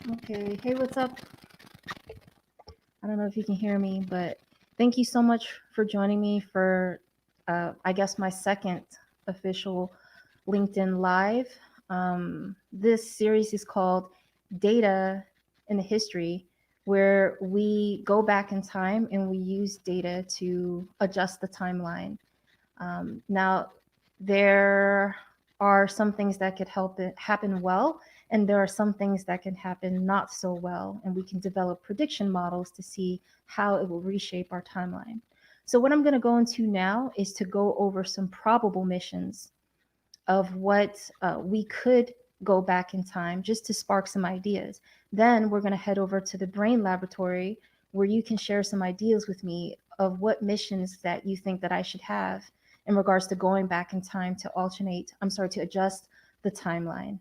Okay, hey, what's up? I don't know if you can hear me, but thank you so much for joining me for, I guess, my second official LinkedIn Live. This series is called Data in the History, where we go back in time and we use data to adjust the timeline. Now, there are some things that could help it happen well, and there are some things that can happen not so well, and we can develop prediction models to see how it will reshape our timeline. So what I'm going to go into now is to go over some probable missions of what we could go back in time just to spark some ideas. Then we're going to head over to the Brain Laboratory where you can share some ideas with me of what missions that you think that I should have in regards to going back in time to to adjust the timeline.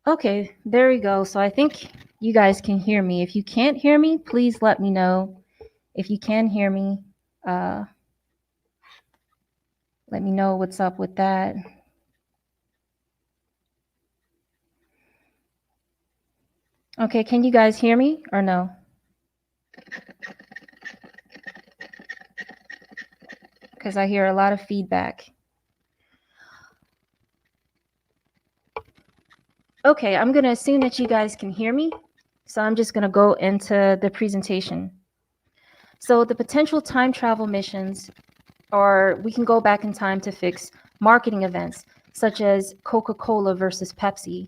Okay, there we go. So I think you guys can hear me. If you can't hear me, please let me know. If you can hear me, uh, let me know what's up with that. Okay, can you guys hear me or no? Because I hear a lot of feedback. Okay, I'm going to assume that you guys can hear me. So I'm just going to go into the presentation. So the potential time travel missions are, we can go back in time to fix marketing events such as Coca-Cola versus Pepsi.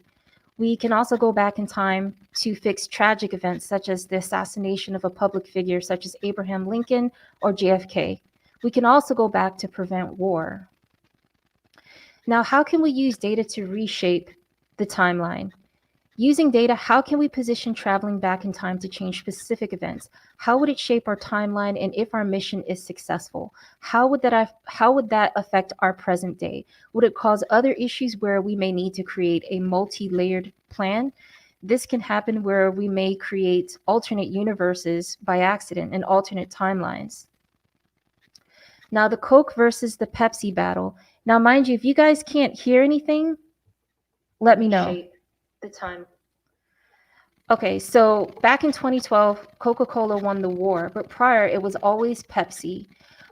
We can also go back in time to fix tragic events such as the assassination of a public figure such as Abraham Lincoln or JFK. We can also go back to prevent war. Now, how can we use data to reshape the timeline? Using data, how can we position traveling back in time to change specific events? How would it shape our timeline? And if our mission is successful, how would that affect our present day? Would it cause other issues where we may need to create a multi-layered plan? This can happen where we may create alternate universes by accident and alternate timelines. Now, the Coke versus the Pepsi battle. Now, mind you, if you guys can't hear anything, let me know. Shape the time. Okay, so back in 2012, Coca-Cola won the war, but prior it was always Pepsi.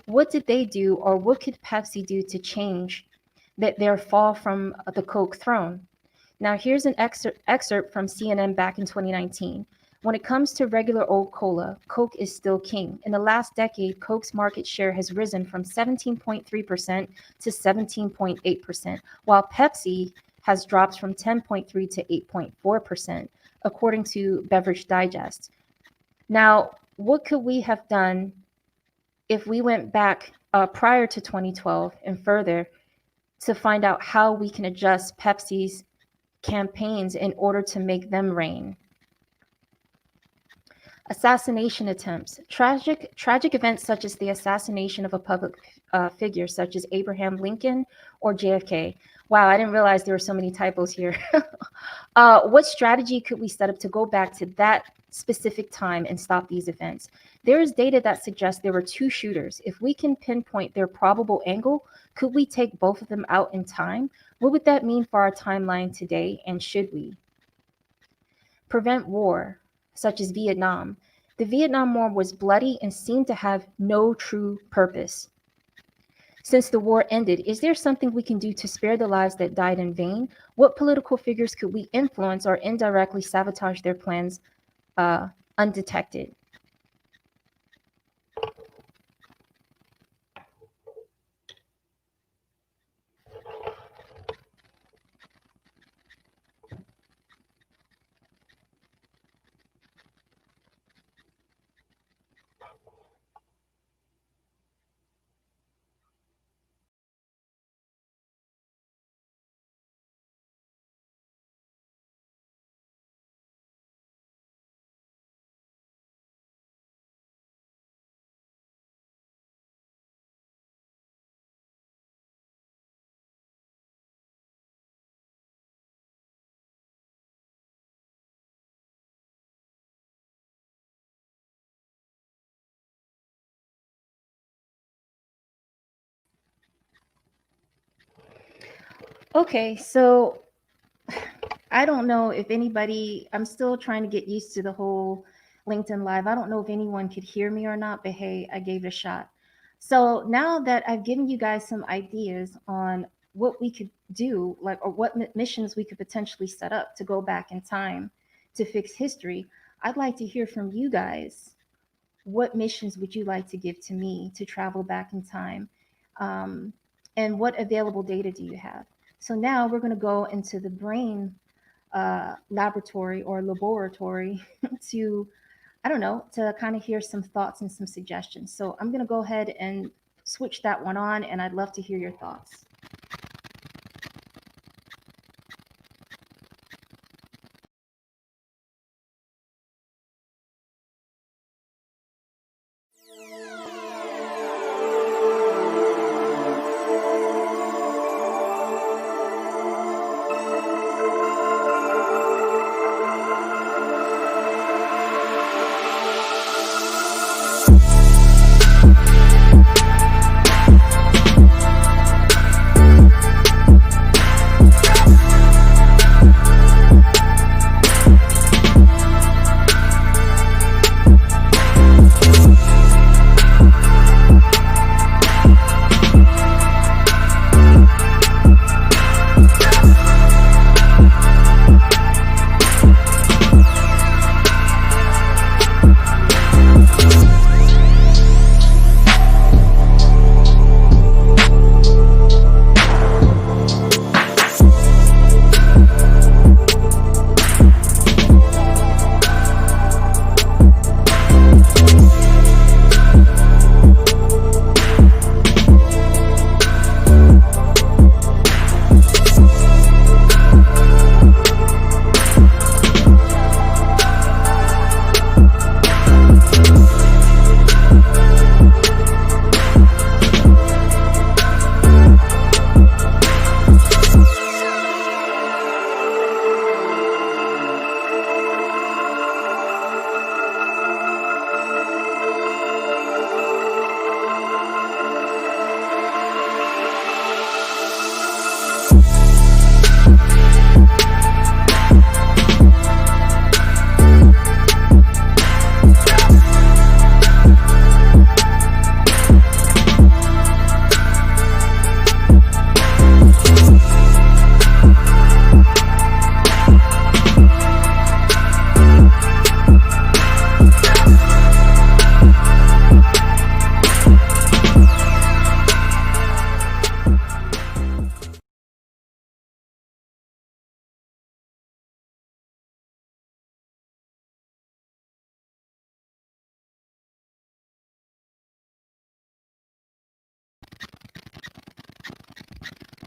What did they do, or what could Pepsi do to change their fall from the Coke throne? Now, here's an excerpt from CNN back in 2019. When it comes to regular old cola, Coke is still king. In the last decade, Coke's market share has risen from 17.3% to 17.8%, while Pepsi has dropped from 10.3 to 8.4%, according to Beverage Digest. Now, what could we have done if we went back prior to 2012 and further to find out how we can adjust Pepsi's campaigns in order to make them reign? Assassination attempts. Tragic events such as the assassination of a public figure such as Abraham Lincoln or JFK. Wow, I didn't realize there were so many typos here. What strategy could we set up to go back to that specific time and stop these events? There is data that suggests there were two shooters. If we can pinpoint their probable angle, could we take both of them out in time? What would that mean for our timeline today, and should we? Prevent war, such as Vietnam. The Vietnam War was bloody and seemed to have no true purpose. Since the war ended, is there something we can do to spare the lives that died in vain? What political figures could we influence or indirectly sabotage their plans undetected? Okay, so I don't know if anybody, I'm still trying to get used to the whole LinkedIn Live. I don't know if anyone could hear me or not, but hey, I gave it a shot. So now that I've given you guys some ideas on what we could do, like, or what missions we could potentially set up to go back in time to fix history, I'd like to hear from you guys. What missions would you like to give to me to travel back in time? Um, and what available data do you have? So now we're going to go into the brain laboratory or laboratory to, I don't know, to kind of hear some thoughts and some suggestions. So I'm going to go ahead and switch that one on, and I'd love to hear your thoughts.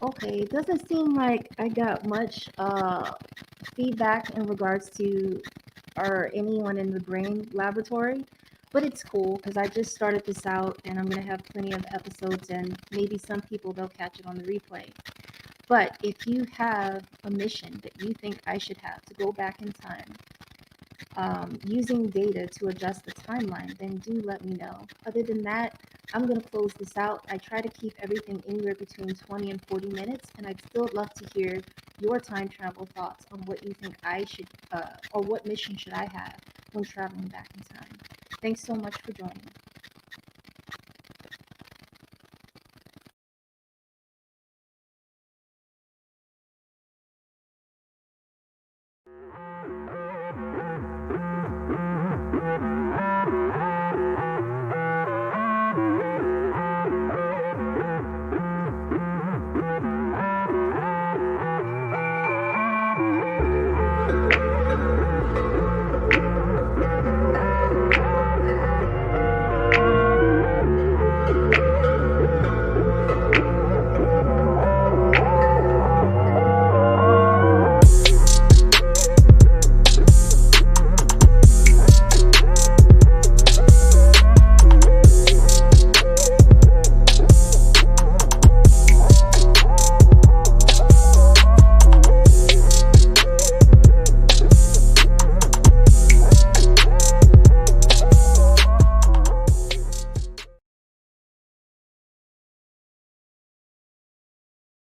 Okay, it doesn't seem like I got much feedback in regards to or anyone in the brain laboratory, but it's cool because I just started this out and I'm gonna have plenty of episodes and maybe some people they'll catch it on the replay. But if you have a mission that you think I should have to go back in time, using data to adjust the timeline, then do let me know. Other than that, I'm going to close this out. I try to keep everything anywhere between 20 and 40 minutes, and I'd still love to hear your time travel thoughts on what you think I should, or what mission should I have when traveling back in time. Thanks so much for joining.